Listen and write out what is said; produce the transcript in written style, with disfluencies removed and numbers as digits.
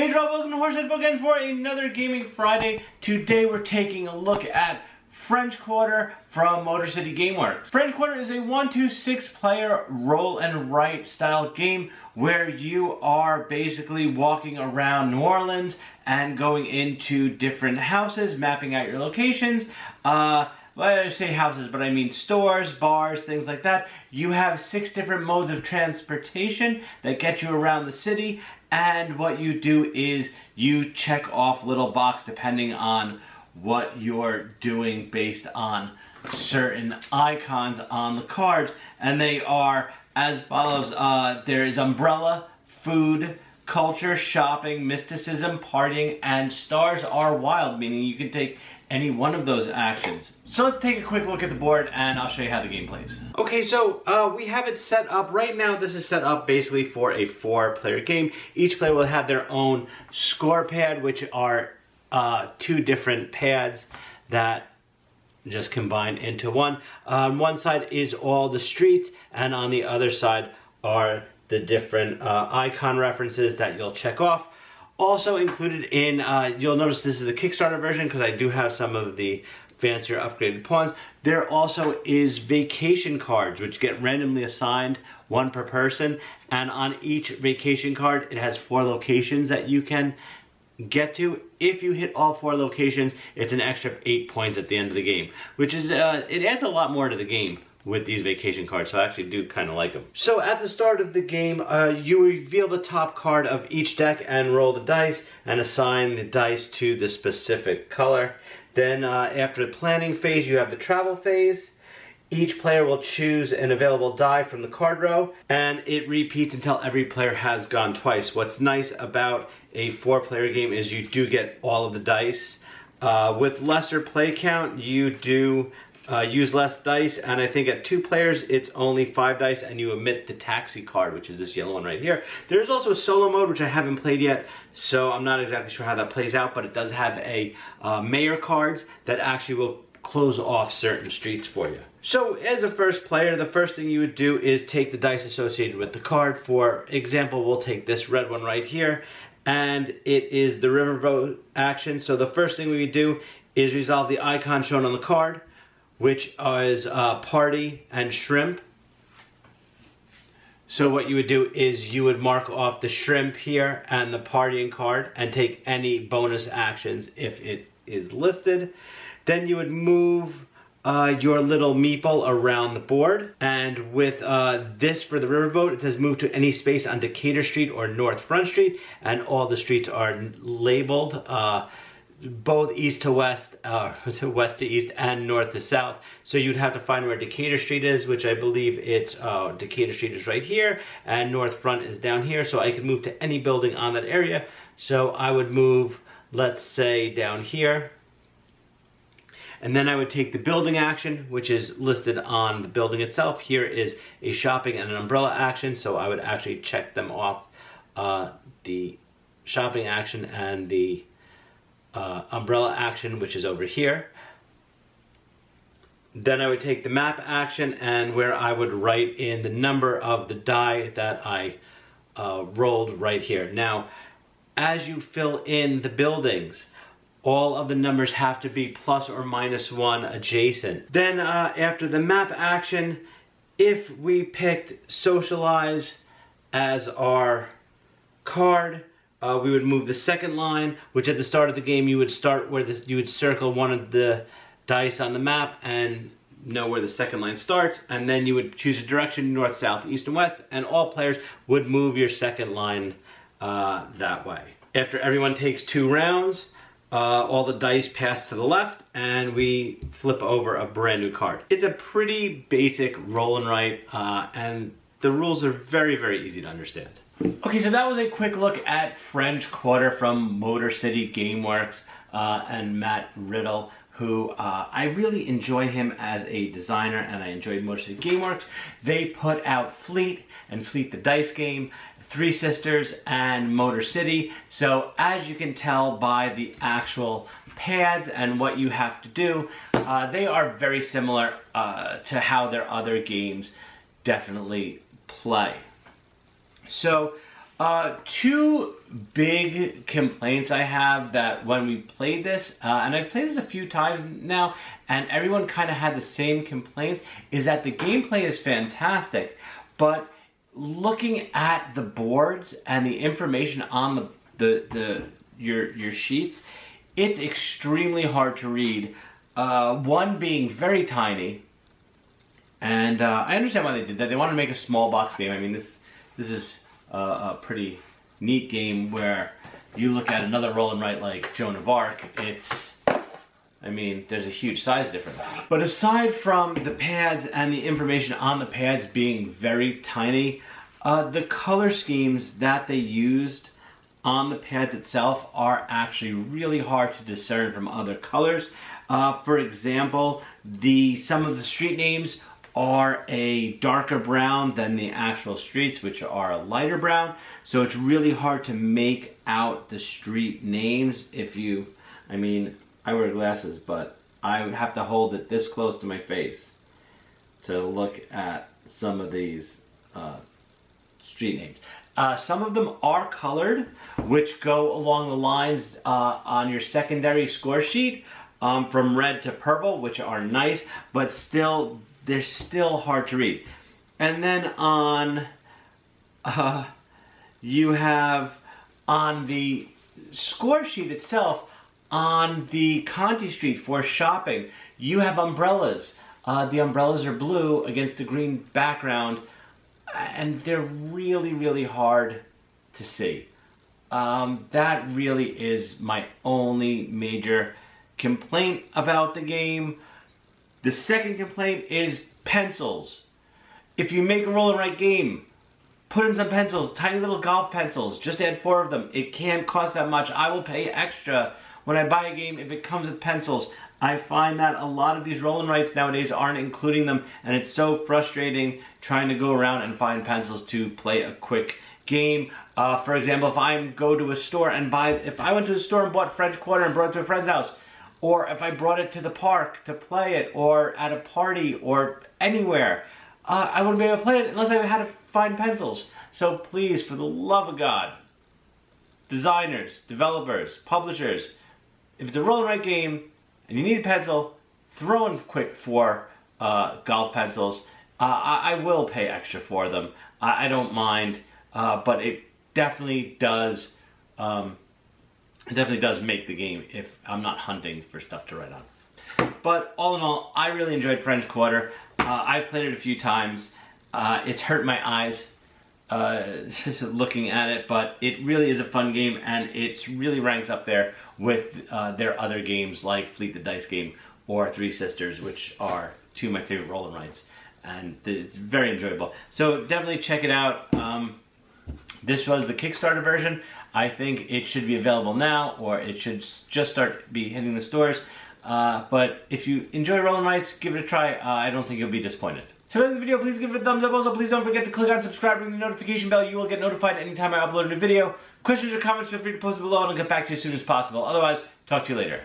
Hey Rob, welcome to Horsehead Bookends for another Gaming Friday. Today we're taking a look at French Quarter from Motor City Gameworks. French Quarter is a 1-to-6 player roll and write style game where you are basically walking around New Orleans and going into different houses, mapping out your locations. I say houses, but I mean stores, bars, things like that. You have 6 different modes of transportation that get you around the city, and what you do is you check off little boxes depending on what you're doing based on certain icons on the cards, and they are as follows. There is umbrella, food, culture, shopping, mysticism, partying, and stars are wild, meaning you can take any one of those actions. So let's take a quick look at the board and I'll show you how the game plays. Okay, so we have it set up. Right now this is set up basically for a 4-player game. Each player will have their own score pad, which are 2 different pads that just combine into one. On one side is all the streets, and on the other side are the different icon references that you'll check off. Also included in, you'll notice this is the Kickstarter version because I do have some of the fancier upgraded pawns. There also is vacation cards which get randomly assigned, 1 per person, and on each vacation card it has 4 locations that you can get to. If you hit all 4 locations, it's an extra 8 points at the end of the game, which is, it adds a lot more to the game with these vacation cards, so I actually do kind of like them. So at the start of the game, you reveal the top card of each deck and roll the dice and assign the dice to the specific color. Then after the planning phase, you have the travel phase. Each player will choose an available die from the card row, and it repeats until every player has gone twice. What's nice about a 4-player game is you do get all of the dice. With lesser play count, you do use less dice, and I think at 2 players it's only 5 dice, and you omit the taxi card, which is this yellow one right here. There's also a solo mode, which I haven't played yet, so I'm not exactly sure how that plays out, but it does have a mayor cards that actually will close off certain streets for you. So as a first player, the first thing you would do is take the dice associated with the card. For example, we'll take this red one right here, and it is the riverboat action. So the first thing we would do is resolve the icon shown on the card, which is party and shrimp. So what you would do is you would mark off the shrimp here and the partying card and take any bonus actions if it is listed. Then you would move your little meeple around the board, and with this for the riverboat, it says move to any space on Decatur Street or North Front Street, and all the streets are labeled both east to west, west to east, and north to south. So you'd have to find where Decatur Street is, which I believe it's Decatur Street is right here, and North Front is down here. So I could move to any building on that area. So I would move, let's say, down here. And then I would take the building action, which is listed on the building itself. Here is a shopping and an umbrella action, so I would actually check them off, the shopping action and the umbrella action, which is over here. Then I would take the map action, and where I would write in the number of the die that I rolled right here. Now, as you fill in the buildings, all of the numbers have to be plus or minus 1 adjacent. Then after the map action, if we picked socialize as our card, we would move the second line, which at the start of the game you would start where you would circle one of the dice on the map and know where the second line starts, and then you would choose a direction, north, south, east, and west, and all players would move your second line that way. After everyone takes 2 rounds, all the dice pass to the left, and we flip over a brand new card. It's a pretty basic roll and write, and the rules are very, very easy to understand. Okay, so that was a quick look at French Quarter from Motor City Gameworks and Matt Riddle, who I really enjoy him as a designer, and I enjoyed Motor City Gameworks. They put out Fleet and Fleet the Dice Game, Three Sisters, and Motor City. So as you can tell by the actual pads and what you have to do, they are very similar to how their other games definitely play. So Two big complaints I have that when we played this, and I've played this a few times now, and everyone kind of had the same complaints, is that the gameplay is fantastic, but looking at the boards and the information on your sheets, it's extremely hard to read. One being very tiny, and I understand why they did that. They wanted to make a small box game. I mean, this is a pretty neat game where you look at another roll and write like Joan of Arc. I mean, there's a huge size difference. But aside from the pads and the information on the pads being very tiny, the color schemes that they used on the pads itself are actually really hard to discern from other colors. For example, some of the street names are a darker brown than the actual streets, which are a lighter brown. So it's really hard to make out the street names I mean, I wear glasses, but I would have to hold it this close to my face to look at some of these street names. Some of them are colored, which go along the lines on your secondary score sheet from red to purple, which are nice, but still, they're still hard to read. And then you have on the score sheet itself, on the Conti Street for shopping, you have umbrellas. The umbrellas are blue against a green background, and they're really, really hard to see. That really is my only major complaint about the game. The second complaint is pencils. If you make a roll and write game, put in some pencils, tiny little golf pencils, just add 4 of them. It can't cost that much. I will pay extra when I buy a game if it comes with pencils. I find that a lot of these roll and writes nowadays aren't including them, and it's so frustrating trying to go around and find pencils to play a quick game. For example, if I go to a store and if I went to a store and bought French Quarter and brought it to a friend's house, or if I brought it to the park to play it, or at a party, or anywhere, I wouldn't be able to play it unless I had to find pencils. So please, for the love of God, designers, developers, publishers, if it's a roll and write game and you need a pencil, throw in quick 4 golf pencils. I will pay extra for them. I don't mind, but it definitely does. It definitely does make the game if I'm not hunting for stuff to write on. But all in all, I really enjoyed French Quarter. I've played it a few times. It's hurt my eyes looking at it, but it really is a fun game, and it really ranks up there with their other games like Fleet the Dice Game or Three Sisters, which are 2 of my favorite roll and writes, and it's very enjoyable. So definitely check it out. This was the Kickstarter version. I think it should be available now, or it should just start hitting the stores. But if you enjoy roll and writes, give it a try. I don't think you'll be disappointed. So if you like the video, please give it a thumbs up. Also, please don't forget to click on subscribe, ring the notification bell. You will get notified anytime I upload a new video. Questions or comments, feel free to post it below, and I'll get back to you as soon as possible. Otherwise, talk to you later.